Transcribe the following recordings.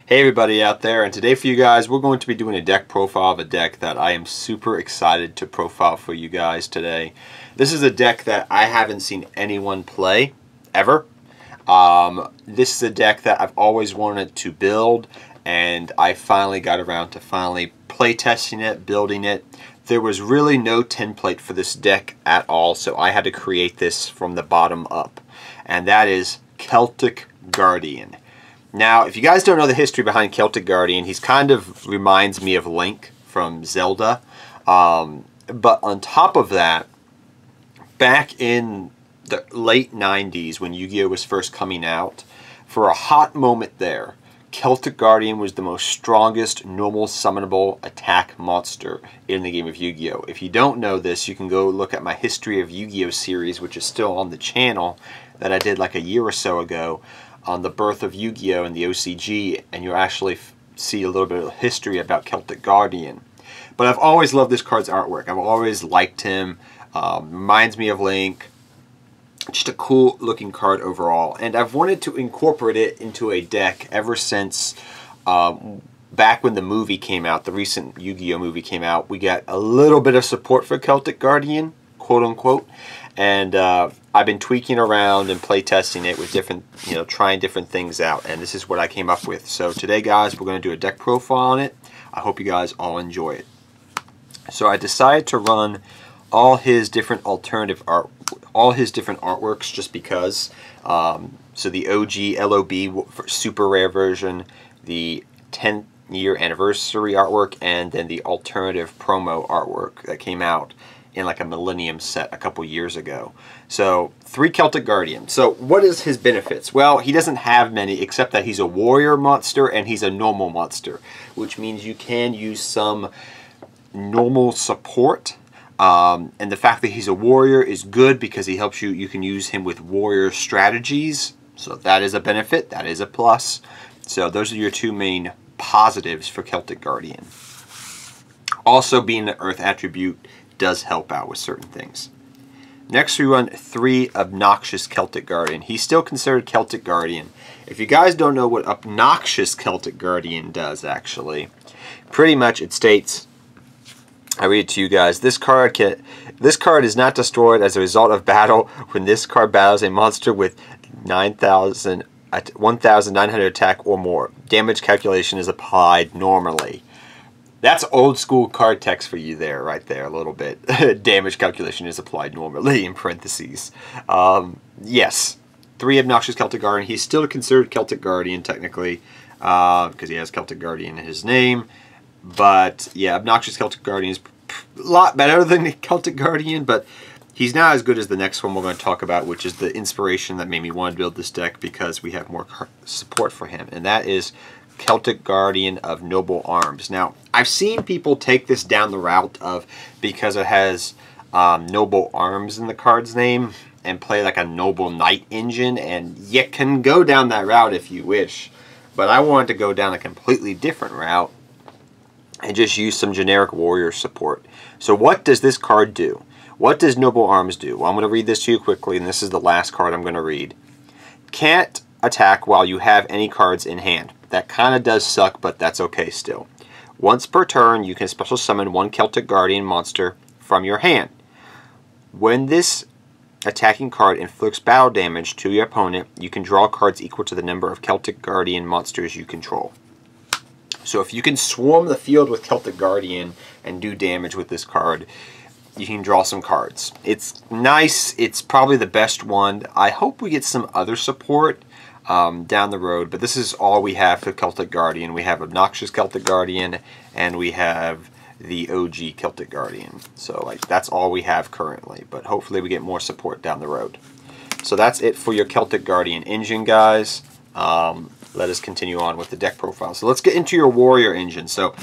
Hey everybody out there, and today for you guys we're going to be doing a deck profile of a deck that I am super excited to profile for you guys today. This is a deck that I haven't seen anyone play ever. This is a deck that I've always wanted to build, and I finally got around to play testing it, building it. There was really no template for this deck at all, so I had to create this from the bottom up, and that is Celtic Guardian. Now, if you guys don't know the history behind Celtic Guardian, he's kind of reminds me of Link from Zelda. But on top of that, back in the late 90s when Yu-Gi-Oh! Was first coming out, for a hot moment there, Celtic Guardian was the most strongest normal summonable attack monster in the game of Yu-Gi-Oh! If you don't know this, you can go look at my History of Yu-Gi-Oh! Series, which is still on the channel, that I did like a year or so ago, on the birth of Yu-Gi-Oh! And the OCG, and you'll actually see a little bit of history about Celtic Guardian. But I've always loved this card's artwork. I've always liked him. Reminds me of Link. Just a cool looking card overall. And I've wanted to incorporate it into a deck ever since back when the movie came out, the recent Yu-Gi-Oh! Movie came out. We got a little bit of support for Celtic Guardian, quote unquote. And I've been tweaking around and play testing it with different, trying different things out. And this is what I came up with. So today, guys, we're going to do a deck profile on it. I hope you guys all enjoy it. So I decided to run all his different artworks just because. So the OG LOB super rare version, the 10th year anniversary artwork, and then the alternative promo artwork that came out in like a Millennium set a couple years ago. So 3 Celtic Guardian. So what is his benefits? Well, he doesn't have many except that he's a warrior monster and he's a normal monster, which means you can use some normal support. And the fact that he's a warrior is good because he helps you. You can use him with warrior strategies. So that is a benefit. That is a plus. So those are your 2 main positives for Celtic Guardian. Also, being an earth attribute does help out with certain things. Next, we run 3 Obnoxious Celtic Guardian. He's still considered Celtic Guardian. If you guys don't know what Obnoxious Celtic Guardian does, actually, pretty much it states, I read it to you guys, this card is not destroyed as a result of battle when this card battles a monster with 1,900 attack or more. Damage calculation is applied normally. That's old school card text for you there, right there, a little bit. Damage calculation is applied normally, in parentheses. Yes, 3 Obnoxious Celtic Guardian. He's still considered Celtic Guardian, technically, because he has Celtic Guardian in his name. But, yeah, Obnoxious Celtic Guardian is a lot better than Celtic Guardian, but he's not as good as the next one we're going to talk about, which is the inspiration that made me want to build this deck because we have more support for him, and that is Celtic Guardian of Noble Arms. Now, I've seen people take this down the route of, because it has Noble Arms in the card's name, and play like a Noble Knight engine, and you can go down that route if you wish. But I wanted to go down a completely different route and just use some generic warrior support. So what does this card do? What does Noble Arms do? Well, I'm going to read this to you quickly, and this is the last card I'm going to read. Can't attack while you have any cards in hand. That kind of does suck, but that's okay still. Once per turn, you can special summon 1 Celtic Guardian monster from your hand. When this attacking card inflicts battle damage to your opponent, you can draw cards equal to the number of Celtic Guardian monsters you control. So if you can swarm the field with Celtic Guardian and do damage with this card, you can draw some cards. It's nice. It's probably the best one. I hope we get some other support down the road, but this is all we have for Celtic Guardian. We have Obnoxious Celtic Guardian, and we have the OG Celtic Guardian. So like that's all we have currently, but hopefully we get more support down the road. So that's it for your Celtic Guardian engine, guys. Let us continue on with the deck profile. So let's get into your warrior engine. So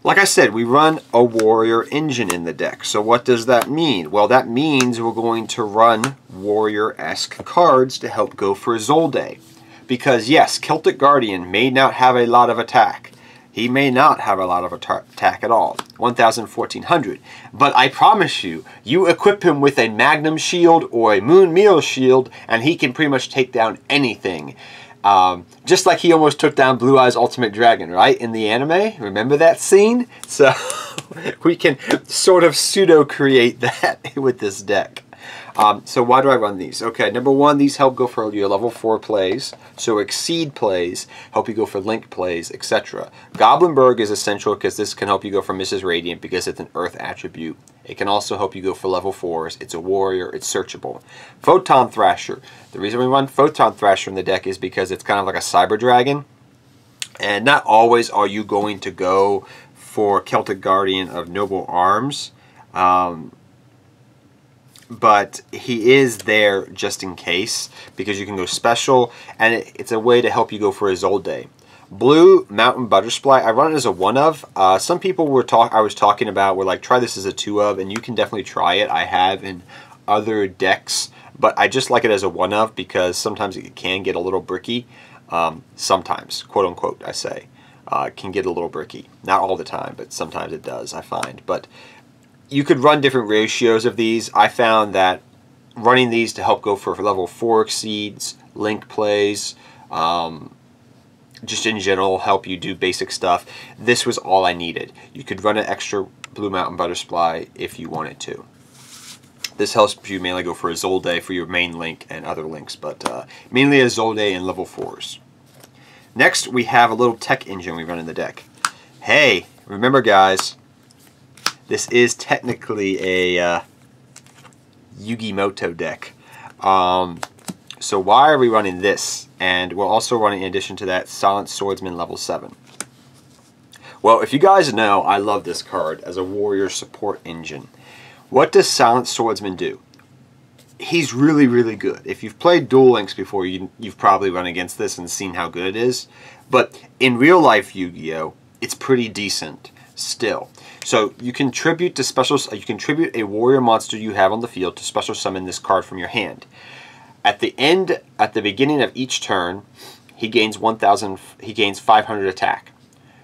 like I said, we run a warrior engine in the deck. So what does that mean? Well, that means we're going to run warrior-esque cards to help go for Zolde. Because yes, Celtic Guardian may not have a lot of attack. He may not have a lot of attack at all. 1,400. But I promise you, you equip him with a Magnum Shield or a Moon Meal Shield, and he can pretty much take down anything. Just like he almost took down Blue Eyes Ultimate Dragon, right? In the anime. Remember that scene? So we can sort of pseudo-create that with this deck. So why do I run these? Okay, number one, these help go for your level 4 plays. So Exceed plays, help you go for Link plays, etc. Goblinberg is essential because this can help you go for Mrs. Radiant because it's an Earth attribute. It can also help you go for level 4s. It's a warrior. It's searchable. Photon Thrasher. The reason we run Photon Thrasher in the deck is because it's kind of like a Cyber Dragon. And not always are you going to go for Celtic Guardian of Noble Arms. But he is there just in case, because you can go special, and it's a way to help you go for Isolde. Blue Mountain Buttersply, I run it as a 1-of. Some people I was talking about were like, try this as a 2-of, and you can definitely try it. I have in other decks, but I just like it as a 1-of because sometimes it can get a little bricky. Sometimes, quote unquote, I say. It can get a little bricky. Not all the time, but sometimes it does, I find. But you could run different ratios of these. I found that running these to help go for level 4 exceeds, Link plays, just in general help you do basic stuff. This was all I needed. You could run an extra Blue Mountain Buttersply if you wanted to. This helps you mainly go for Isolde for your main Link and other Links, but mainly Isolde and level 4s. Next, we have a little tech engine we run in the deck. Hey, remember guys, this is technically a Yu-Gi-Moto deck. So why are we running this? And we're also running, in addition to that, Silent Swordsman level 7. Well, if you guys know, I love this card as a warrior support engine. What does Silent Swordsman do? He's really, really good. If you've played Duel Links before, you've probably run against this and seen how good it is. But in real life Yu-Gi-Oh, it's pretty decent still. So you contribute to you contribute a warrior monster you have on the field to special summon this card from your hand. At the beginning of each turn, he gains 500 attack.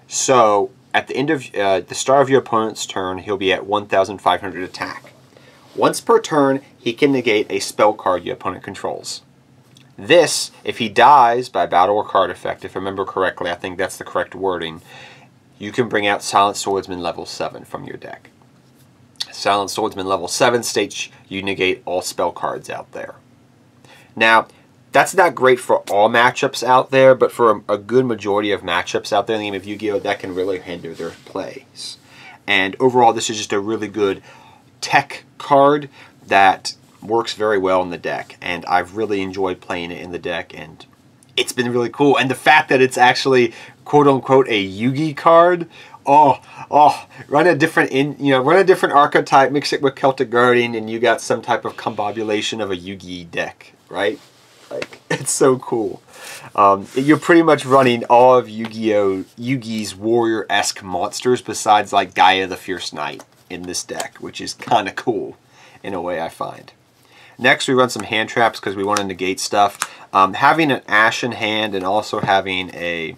So at the end of the start of your opponent's turn, he'll be at 1,500 attack. Once per turn, he can negate a spell card your opponent controls. This, if he dies by battle or card effect, if I remember correctly, I think that's the correct wording, you can bring out Silent Swordsman level 7 from your deck. Silent Swordsman level 7 states you negate all spell cards out there. Now, that's not great for all matchups out there, but for a good majority of matchups out there in the game of Yu-Gi-Oh! That can really hinder their plays. And overall, this is just a really good tech card that works very well in the deck, and I've really enjoyed playing it in the deck, and it's been really cool. And the fact that it's actually quote-unquote a Yu-Gi card, run a different archetype, mix it with Celtic Guardian, and you got some type of combination of a Yu-Gi deck, right? Like, it's so cool. You're pretty much running all of Yu-Gi's warrior-esque monsters besides like Gaia the Fierce Knight in this deck, which is kind of cool in a way, I find. Next, we run some hand traps because we want to negate stuff. Having an Ash in hand and also having a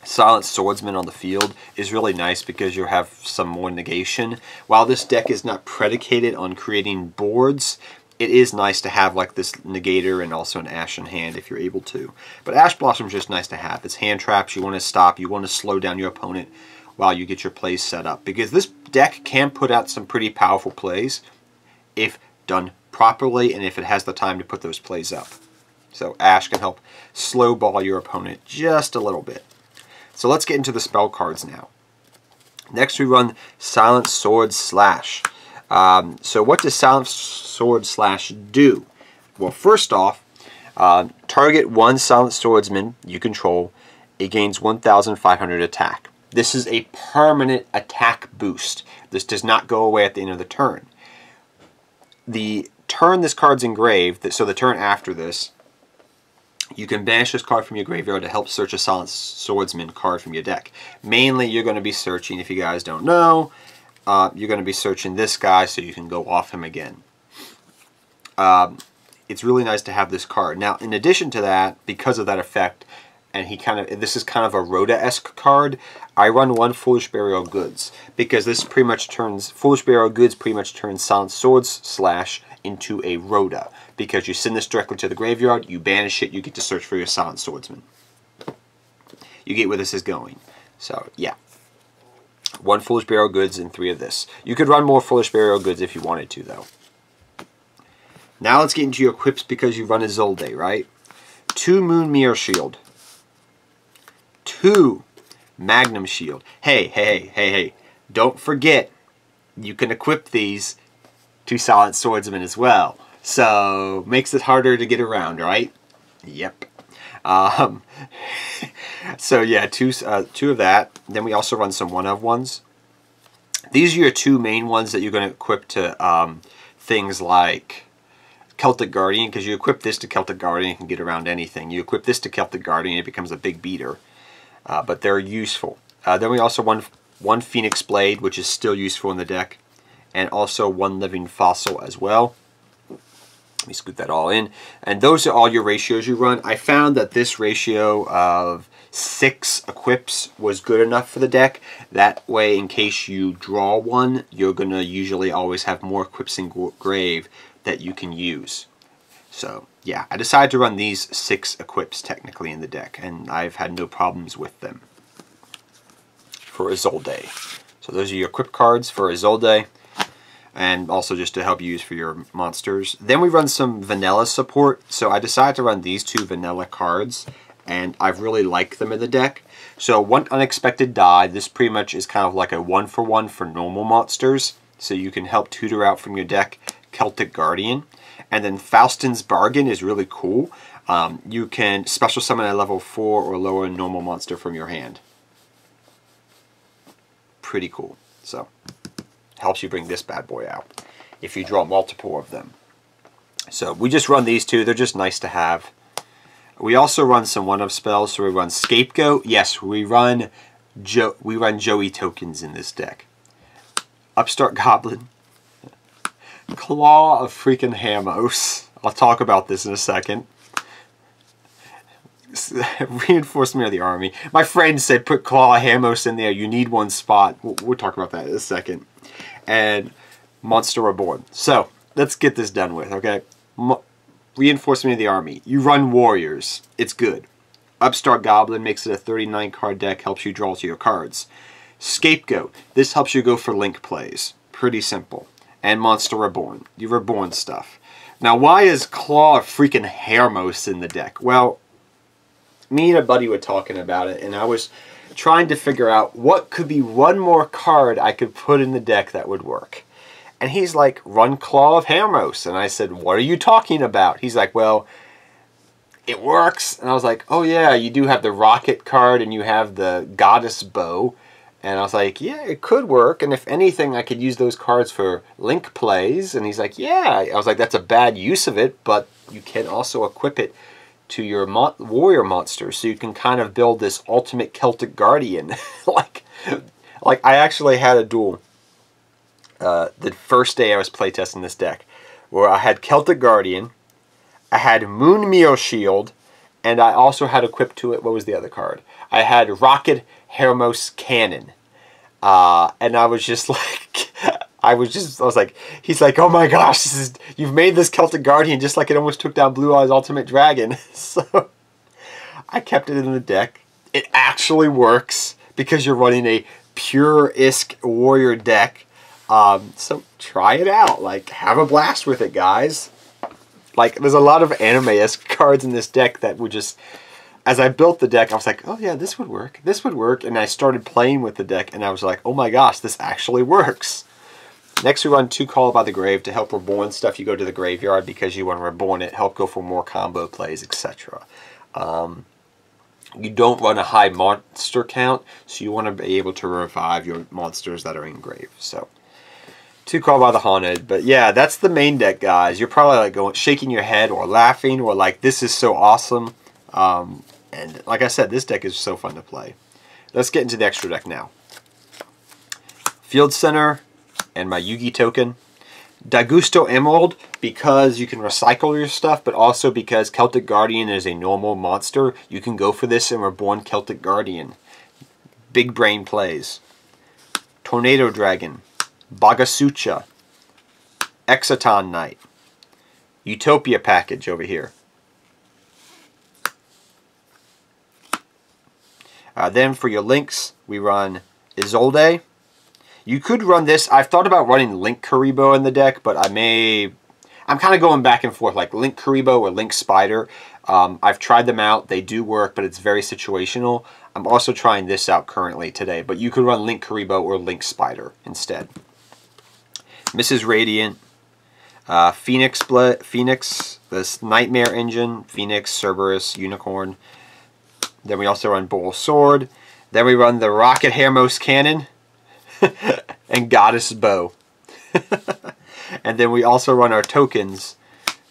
Silent Swordsman on the field is really nice because you'll have some more negation. While this deck is not predicated on creating boards, it is nice to have like this negator and also an Ash in hand if you're able to. But Ash Blossom is just nice to have. It's hand traps. You want to stop. You want to slow down your opponent while you get your plays set up. Because this deck can put out some pretty powerful plays if done properly and if it has the time to put those plays up. So Ash can help slow ball your opponent just a little bit. So let's get into the spell cards now. Next we run Silent Sword Slash. So what does Silent Sword Slash do? Well, first off, target one Silent Swordsman you control. It gains 1,500 attack. This is a permanent attack boost. This does not go away at the end of the turn. The turn this card's engraved, so the turn after this, you can banish this card from your graveyard to help search a Silent Swordsman card from your deck. Mainly, you're going to be searching, if you guys don't know, you're going to be searching this guy so you can go off him again. It's really nice to have this card. Now, in addition to that, because of that effect, and this is kind of a Rhoda-esque card, I run one Foolish Burial Goods, because this pretty much turns, Foolish Burial Goods pretty much turns Silent Swords Slash into a Rhoda, because you send this directly to the graveyard, you banish it, you get to search for your Silent Swordsman. You get where this is going. So, yeah. 1 Foolish Burial Goods and 3 of this. You could run more Foolish Burial Goods if you wanted to, though. Now let's get into your equips, because you run a Zolde, right? 2 Moon Mirror Shield. 2 Magnum Shield. Hey. Don't forget, you can equip these to Silent Swordsman as well. So, makes it harder to get around, right? Yep. So yeah, two of that. Then we also run some 1-of-1s. These are your 2 main ones that you're going to equip to things like Celtic Guardian, because you equip this to Celtic Guardian, you can get around anything. You equip this to Celtic Guardian, it becomes a big beater. But they're useful. Then we also run 1 Phoenix Blade, which is still useful in the deck, and also 1 Living Fossil as well. Let me scoot that all in. And those are all your ratios you run. I found that this ratio of 6 equips was good enough for the deck. That way, in case you draw one, you're going to usually always have more equips in grave that you can use. So, yeah, I decided to run these 6 equips technically in the deck, and I've had no problems with them for Isolde. So those are your equip cards for Isolde, and also just to help you use for your monsters. Then we run some vanilla support, so I decided to run these 2 vanilla cards, and I really like them in the deck. So 1 Unexpected Die, this pretty much is kind of like a 1-for-1 for normal monsters, so you can help tutor out from your deck Celtic Guardian. And then Faustin's Bargain is really cool. You can special summon a level 4 or lower normal monster from your hand. Pretty cool. So, helps you bring this bad boy out if you draw multiple of them. So, we just run these 2. They're just nice to have. We also run some 1-of spells. So, we run Scapegoat. Yes, we run Joey tokens in this deck. Upstart Goblin. Claw of freaking Hamos. I'll talk about this in a second. Reinforcement of the army. My friend said put Claw of Hamos in there. You need 1 spot. We'll talk about that in a second. And Monster Reborn. So, let's get this done with, okay? Reinforcement of the army. You run warriors. It's good. Upstart Goblin makes it a 39 card deck. Helps you draw to your cards. Scapegoat. This helps you go for link plays. Pretty simple. And Monster Reborn. You reborn stuff. Now, why is Claw of freaking Hermos in the deck? Well, me and a buddy were talking about it, and I was trying to figure out what could be 1 more card I could put in the deck that would work. And he's like, run Claw of Hermos. And I said, what are you talking about? He's like, well, it works. And I was like, oh yeah, you do have the Rocket card, and you have the Goddess Bow. And I was like, yeah, it could work. And if anything, I could use those cards for link plays. And he's like, yeah. I was like, that's a bad use of it, but you can also equip it to your warrior monsters. So you can kind of build this ultimate Celtic Guardian. like I actually had a duel the first day I was playtesting this deck, where I had Celtic Guardian, I had Moon Mirror Shield, and I also had equipped to it, what was the other card? I had Rocket Hermos Cannon. And I was just like, I was like, he's like, oh my gosh, you've made this Celtic Guardian just like it almost took down Blue Eyes Ultimate Dragon. So, I kept it in the deck. It actually works, because you're running a pure-isk warrior deck. So, try it out. Like, have a blast with it, guys. Like, there's a lot of anime-esque cards in this deck that would just... As I built the deck, I was like, oh yeah, this would work. This would work. And I started playing with the deck, and I was like, oh my gosh, this actually works. Next, we run 2 Call by the Grave to help reborn stuff. You go to the graveyard because you want to reborn it, help go for more combo plays, etc. You don't run a high monster count, so you want to be able to revive your monsters that are in grave. So, 2 Call by the Haunted. But yeah, that's the main deck, guys. You're probably like shaking your head or laughing or like, this is so awesome. And like I said, this deck is so fun to play. Let's get into the extra deck now. Field Center and my Yugi token. Daigusto Emerald, because you can recycle your stuff, but also because Celtic Guardian is a normal monster. You can go for this and reborn Celtic Guardian. Big brain plays. Tornado Dragon. Bagasucha. Exciton Knight. Utopia package over here. Then for your links, we run Isolde. You could run this. I've thought about running Link Kuriboh in the deck, but I'm kind of going back and forth, like Link Kuriboh or Link Spider. I've tried them out. They do work, but it's very situational. I'm also trying this out currently today, but you could run Link Kuriboh or Link Spider instead. Mrs. Radiant, Phoenix, this Nightmare Engine, Phoenix, Cerberus, Unicorn. Then we also run Bull Sword. Then we run the Rocket Hermos Cannon and Goddess Bow. And then we also run our tokens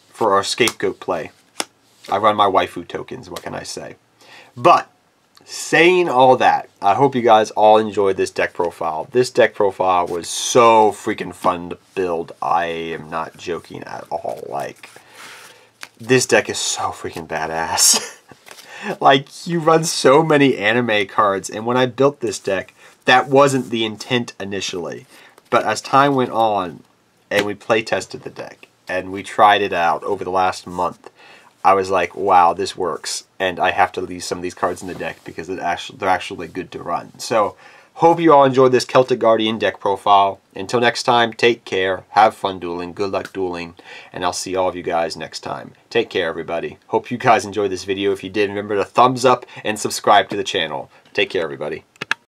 for our scapegoat play. I run my waifu tokens, what can I say? But, saying all that, I hope you guys all enjoyed this deck profile. This deck profile was so freaking fun to build. I am not joking at all. Like, this deck is so freaking badass. Like, you run so many anime cards, and when I built this deck, that wasn't the intent initially. But as time went on, and we play tested the deck, and we tried it out over the last month, I was like, wow, this works, and I have to leave some of these cards in the deck because they're actually good to run. So, hope you all enjoyed this Celtic Guardian deck profile. Until next time, take care, have fun dueling, good luck dueling, and I'll see all of you guys next time. Take care, everybody. Hope you guys enjoyed this video. If you did, remember to thumbs up and subscribe to the channel. Take care, everybody.